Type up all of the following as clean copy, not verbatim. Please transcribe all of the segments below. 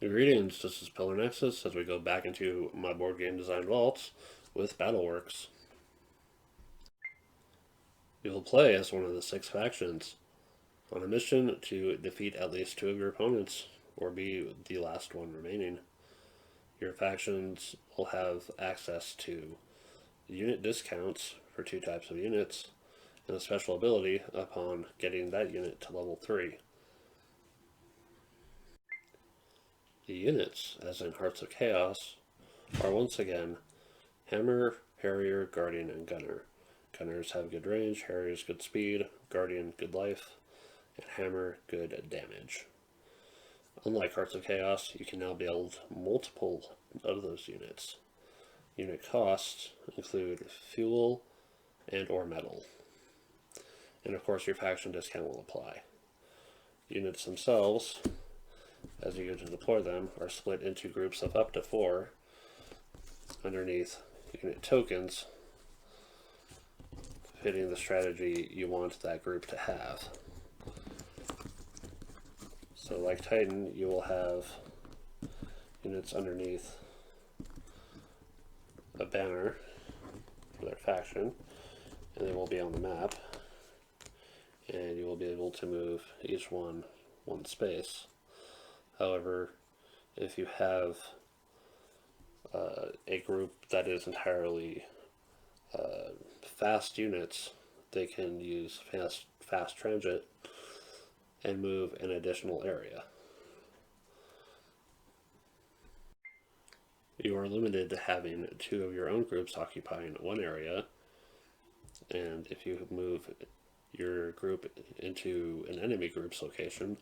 Greetings, this is Pillar Nexus as we go back into my board game design vaults with Battleworks. You will play as one of the 6 factions on a mission to defeat at least 2 of your opponents or be the last one remaining. Your factions will have access to unit discounts for 2 types of units and a special ability upon getting that unit to level 3. The units, as in Hearts of Chaos, are once again Hammer, Harrier, Guardian, and Gunner. Gunners have good range, Harriers good speed, Guardian good life, and Hammer good damage. Unlike Hearts of Chaos, you can now build multiple of those units. Unit costs include fuel and or metal. And of course your faction discount will apply. Units themselves, as you go to deploy them, are split into groups of up to 4 underneath unit tokens fitting the strategy you want that group to have. So like Titan, you will have units underneath a banner for their faction, and they will be on the map, and you will be able to move each one space. However, if you have a group that is entirely fast units, they can use fast transit and move an additional area. You are limited to having 2 of your own groups occupying one area, and if you move your group into an enemy group's location,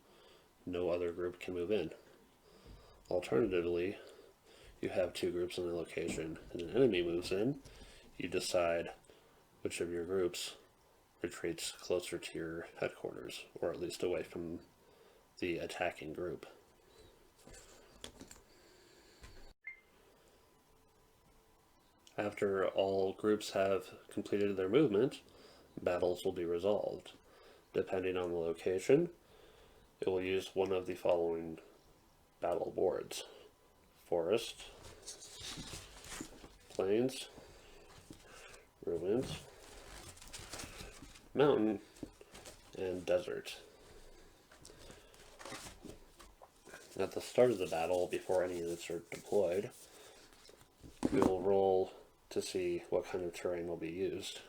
no other group can move in. Alternatively, you have 2 groups in a location and an enemy moves in, you decide which of your groups retreats closer to your headquarters, or at least away from the attacking group. After all groups have completed their movement, battles will be resolved. Depending on the location, it will use one of the following battle boards: Forest, Plains, Ruins, Mountain, and Desert. At the start of the battle, before any units are deployed, we will roll to see what kind of terrain will be used,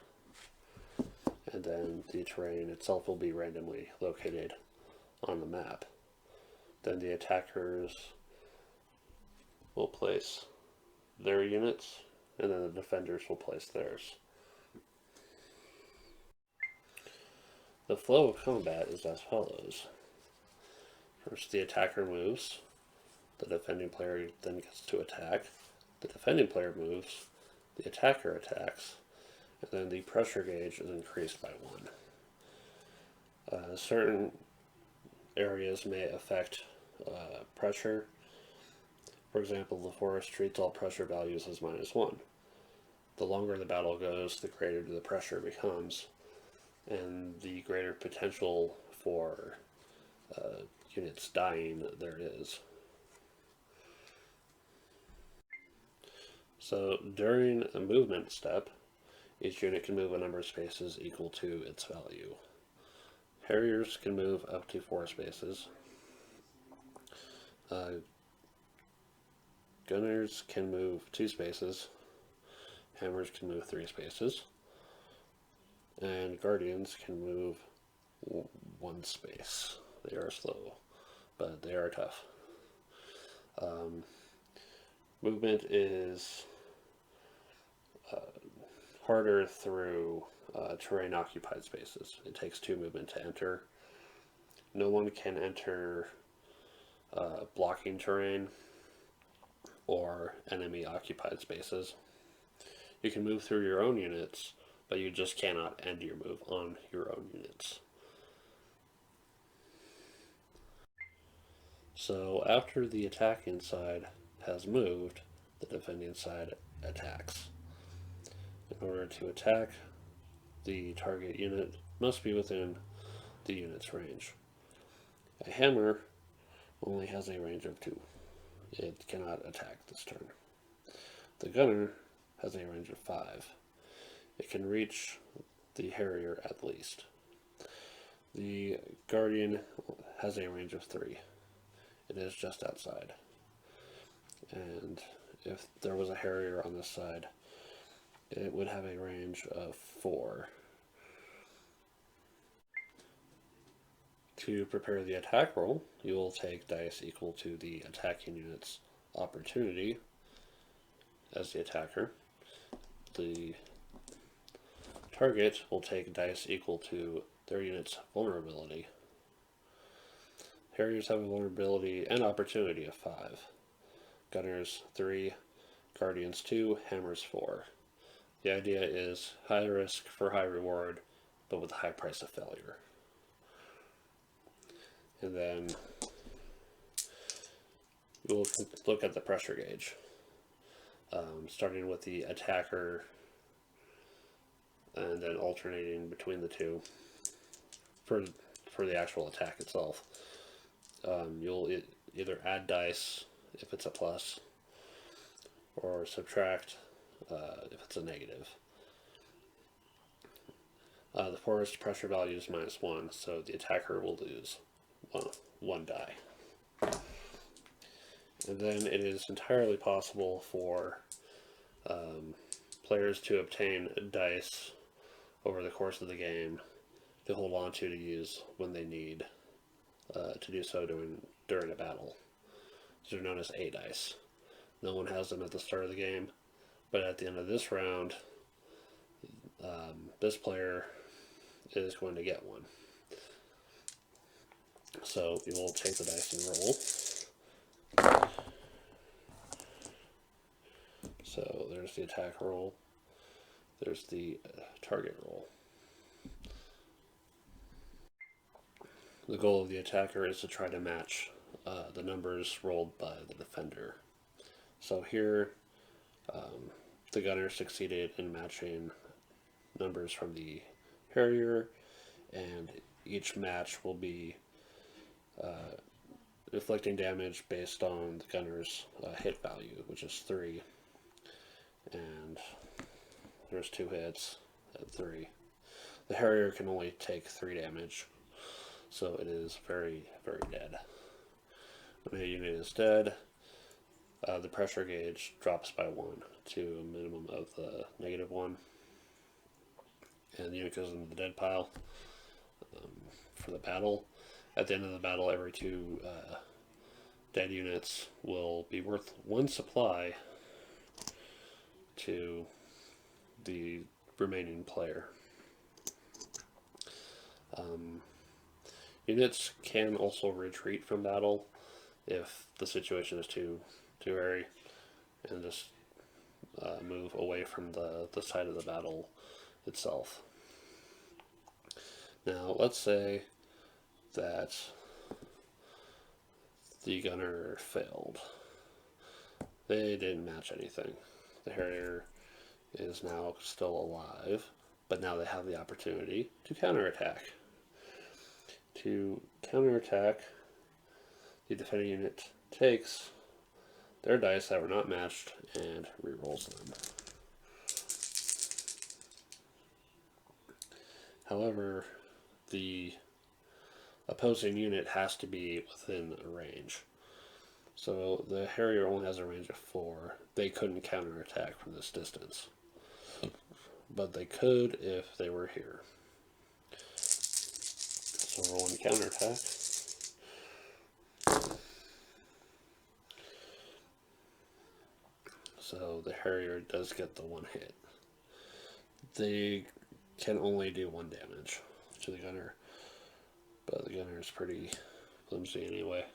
and then the terrain itself will be randomly located on the map. Then the attackers will place their units, and then the defenders will place theirs. The flow of combat is as follows. First, the attacker moves. The defending player then gets to attack. The defending player moves. The attacker attacks. And then the pressure gauge is increased by 1. Certain areas may affect pressure. For example, the forest treats all pressure values as -1. The longer the battle goes, the greater the pressure becomes, and the greater potential for units dying there is. So during a movement step, each unit can move a number of spaces equal to its value. Harriers can move up to 4 spaces. Gunners can move 2 spaces. Hammers can move 3 spaces. And Guardians can move 1 space. They are slow, but they are tough. Movement is harder through terrain occupied spaces. It takes 2 movement to enter. No one can enter blocking terrain or enemy occupied spaces. You can move through your own units, but you just cannot end your move on your own units. So after the attacking side has moved, the defending side attacks. In order to attack, the target unit must be within the unit's range. A hammer only has a range of 2. it cannot attack this turn. The gunner has a range of 5. It can reach the Harrier at least. The Guardian has a range of 3. It is just outside. And if there was a Harrier on this side, it would have a range of 4. To prepare the attack roll, you will take dice equal to the attacking unit's opportunity as the attacker. The target will take dice equal to their unit's vulnerability. Harriers have a vulnerability and opportunity of 5. Gunners 3, Guardians 2, Hammers 4. The idea is high risk for high reward, but with a high price of failure. And then we'll look at the pressure gauge, starting with the attacker and then alternating between the two for the actual attack itself. You'll either add dice if it's a plus, or subtract if it's a negative. The forest pressure value is -1, so the attacker will lose one die. And then it is entirely possible for players to obtain dice over the course of the game to hold on to use when they need to do so during a battle. These are known as A dice. No one has them at the start of the game, but at the end of this round, this player is going to get one. So you will take the dice and roll. So there's the attack roll. There's the target roll. The goal of the attacker is to try to match the numbers rolled by the defender. So here, the gunner succeeded in matching numbers from the Harrier, and each match will be inflicting damage based on the gunner's hit value, which is 3. And there's 2 hits at 3. The Harrier can only take 3 damage, so it is very, very dead. When a unit is dead, the pressure gauge drops by 1 to a minimum of the -1, and the unit goes into the dead pile for the battle. At the end of the battle, every 2 dead units will be worth 1 supply to the remaining player. Units can also retreat from battle if the situation is too hairy, and just move away from the side of the battle itself. Now, let's say that the gunner failed. They didn't match anything. The Harrier is now still alive, but now they have the opportunity to counterattack. To counterattack, the defending unit takes their dice that were not matched and rerolls them. However, the opposing unit has to be within a range. So the Harrier only has a range of 4. They couldn't counterattack from this distance, but they could if they were here. So roll and counterattack. So the Harrier does get the 1 hit. They can only do 1 damage to the gunner, but the gunner is pretty flimsy anyway.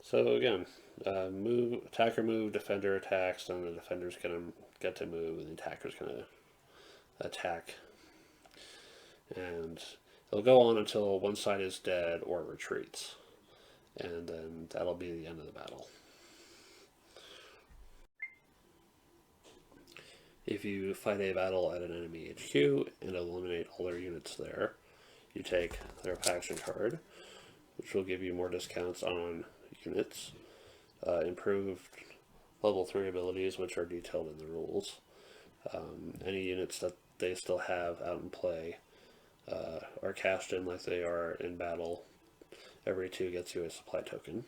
So again, attacker move, defender attacks, and the defender's going to get to move, and the attacker's going to attack. And it'll go on until one side is dead or retreats, and then that'll be the end of the battle. If you fight a battle at an enemy HQ and eliminate all their units there, you take their faction card, which will give you more discounts on units, improved level 3 abilities, which are detailed in the rules. Any units that they still have out in play are cashed in like they are in battle. Every 2 gets you a supply token.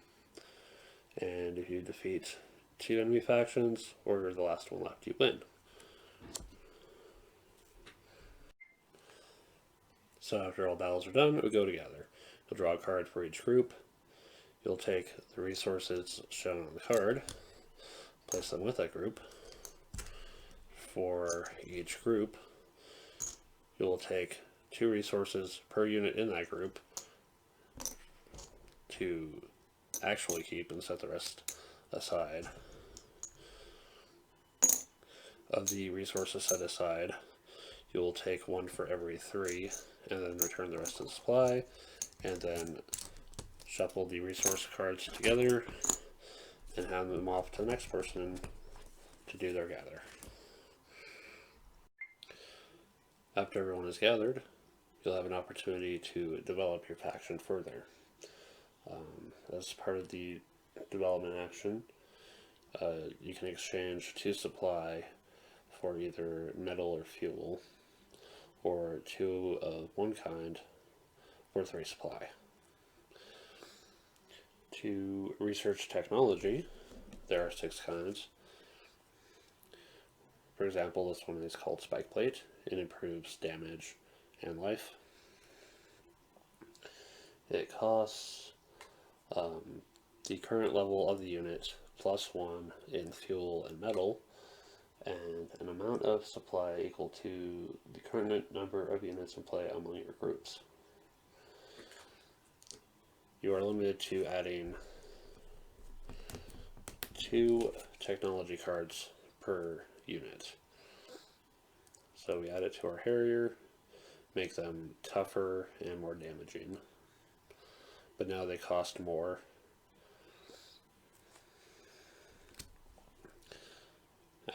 And if you defeat 2 enemy factions, or you're the last one left, you win. So after all battles are done, we go together. You'll draw a card for each group. You'll take the resources shown on the card, place them with that group. For each group, you'll take 2 resources per unit in that group to actually keep and set the rest aside. Of the resources set aside, you will take 1 for every 3 and then return the rest of the supply, and then shuffle the resource cards together and hand them off to the next person to do their gather. After everyone is gathered, you'll have an opportunity to develop your faction further. As part of the development action, you can exchange 2 supply for either metal or fuel, or 2 of one kind for 3 supply. To research technology, there are 6 kinds. For example, this one is called Spike Plate. It improves damage and life. It costs the current level of the unit plus 1 in fuel and metal, and an amount of supply equal to the current number of units in play among your groups. You are limited to adding 2 technology cards per unit. So we add it to our Harrier, make them tougher and more damaging. But now they cost more.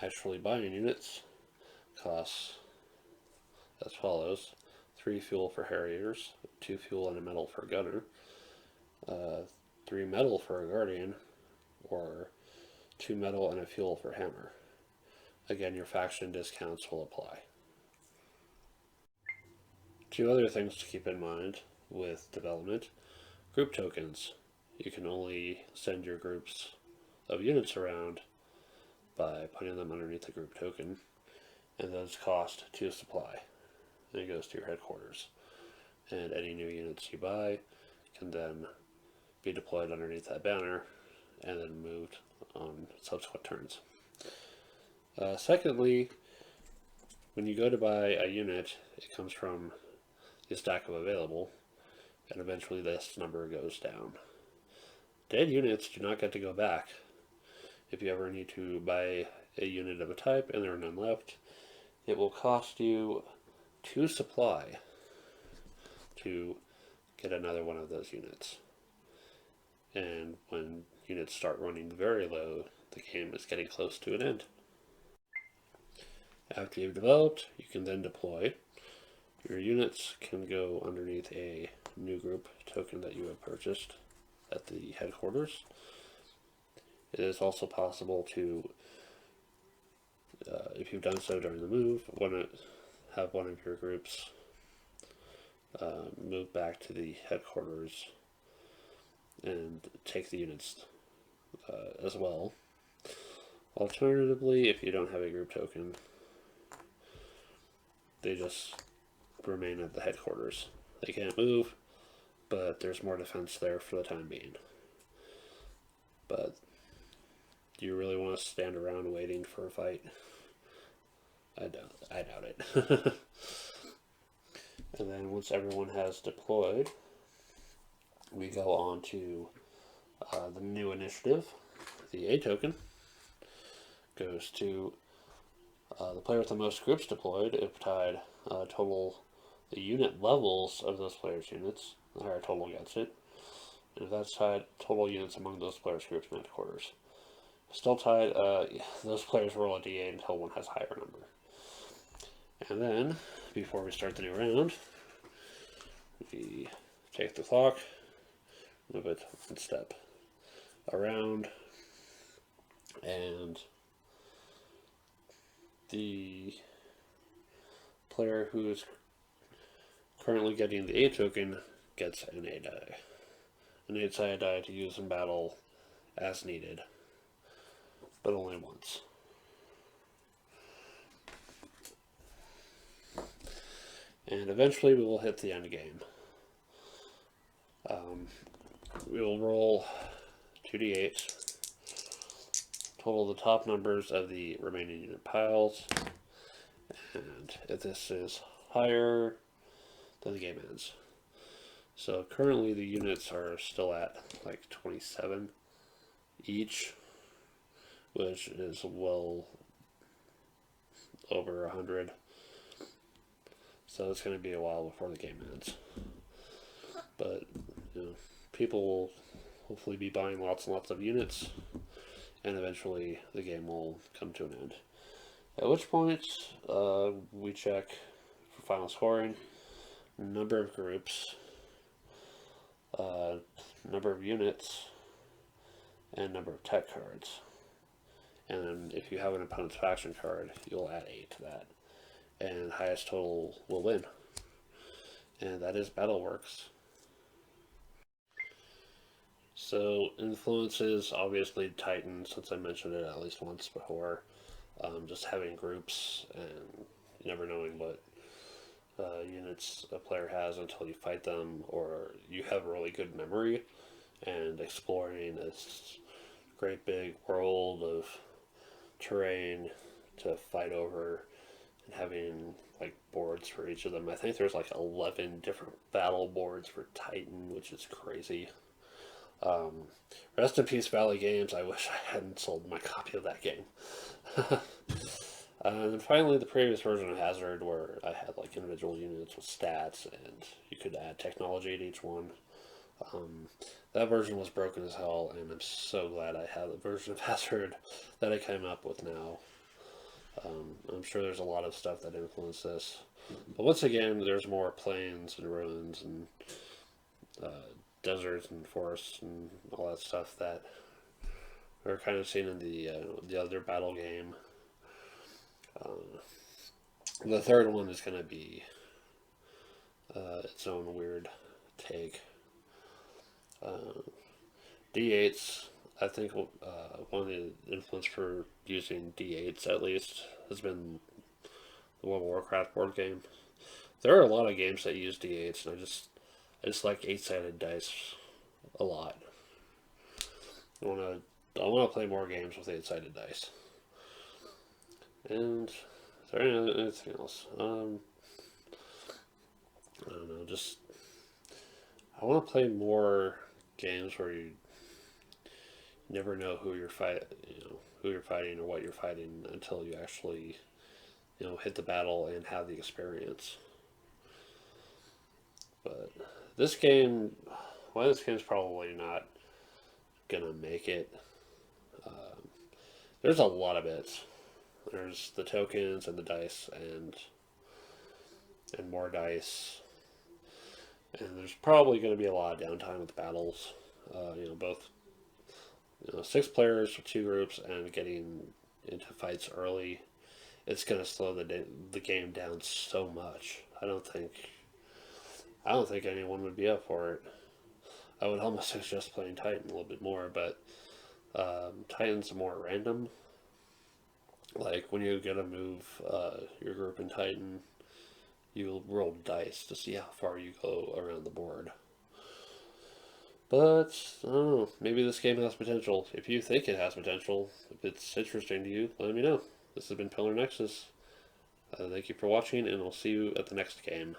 Actually buying units costs as follows: 3 fuel for Harriers, 2 fuel and a metal for a gunner, 3 metal for a guardian, or 2 metal and a fuel for hammer. Again, your faction discounts will apply. 2 other things to keep in mind with development: group tokens. You can only send your groups of units around by putting them underneath the group token, and those cost 2 supply. And it goes to your headquarters. And any new units you buy can then be deployed underneath that banner and then moved on subsequent turns. Secondly, when you go to buy a unit, it comes from the stack of available, and eventually this number goes down. Dead units do not get to go back. If you ever need to buy a unit of a type and there are none left, it will cost you 2 supply to get another one of those units. And when units start running very low, the game is getting close to an end. After you've developed, you can then deploy. Your units can go underneath a new group token that you have purchased at the headquarters. It is also possible to, if you've done so during the move, have one of your groups move back to the headquarters and take the units as well. Alternatively, if you don't have a group token, they just remain at the headquarters. They can't move, but there's more defense there for the time being. But do you really want to stand around waiting for a fight? I doubt it. And then once everyone has deployed, we go on to the new initiative. The A token goes to the player with the most groups deployed. If tied, total the unit levels of those players' units. The higher total gets it. And if that's tied, total units among those players' groups in headquarters. Still tied, those players roll a d8 until one has a higher number. And then, before we start the new round, we take the clock, move it one step. around, and the player who is currently getting the A token gets an A die. An 8-sided die to use in battle as needed, but only once. And eventually we will hit the end game. We will roll 2d8, total the top numbers of the remaining unit piles, and if this is higher, then the game ends. So currently the units are still at like 27 each, which is well over 100. So it's going to be a while before the game ends. But people will hopefully be buying lots and lots of units, and eventually the game will come to an end. At which point we check for final scoring, number of groups, number of units, and number of tech cards. And if you have an opponent's faction card, you'll add 8 to that. And highest total will win. And that is Battleworks. So influences, obviously Titan, since I mentioned it at least once before. Just having groups and never knowing what units a player has until you fight them, or you have really good memory, and exploring this great big world of terrain to fight over, and having like boards for each of them. I think there's like 11 different battle boards for Titan, which is crazy. Rest in peace, Valley Games. I wish I hadn't sold my copy of that game. And then finally, the previous version of Hazard, where I had like individual units with stats, and you could add technology to each one. That version was broken as hell, and I'm so glad I have the version of Hazard that I came up with now. I'm sure there's a lot of stuff that influenced this. But once again, there's more plains and ruins and deserts and forests and all that stuff that are kind of seen in the other battle game. The third one is going to be its own weird take. D8s, I think one of the influence for using D8s at least has been the World of Warcraft board game. There are a lot of games that use D8s, and I just like 8-sided dice a lot. I want to play more games with 8-sided dice. And is there anything else? I don't know. Just I want to play more games where you never know who you're fighting or what you're fighting until you actually hit the battle and have the experience. But this game, this game's probably not gonna make it. There's a lot of bits. There's the tokens and the dice and more dice, and there's probably going to be a lot of downtime with battles. Both 6 players for 2 groups and getting into fights early. It's going to slow the game down so much. I don't think anyone would be up for it. I would almost suggest playing Titan a little bit more, but Titan's more random. Like when you get to move your group in Titan, you roll dice to see how far you go around the board. But I don't know, maybe this game has potential. If you think it has potential, if it's interesting to you, let me know. This has been Pillar Nexus. Thank you for watching, and I'll see you at the next game.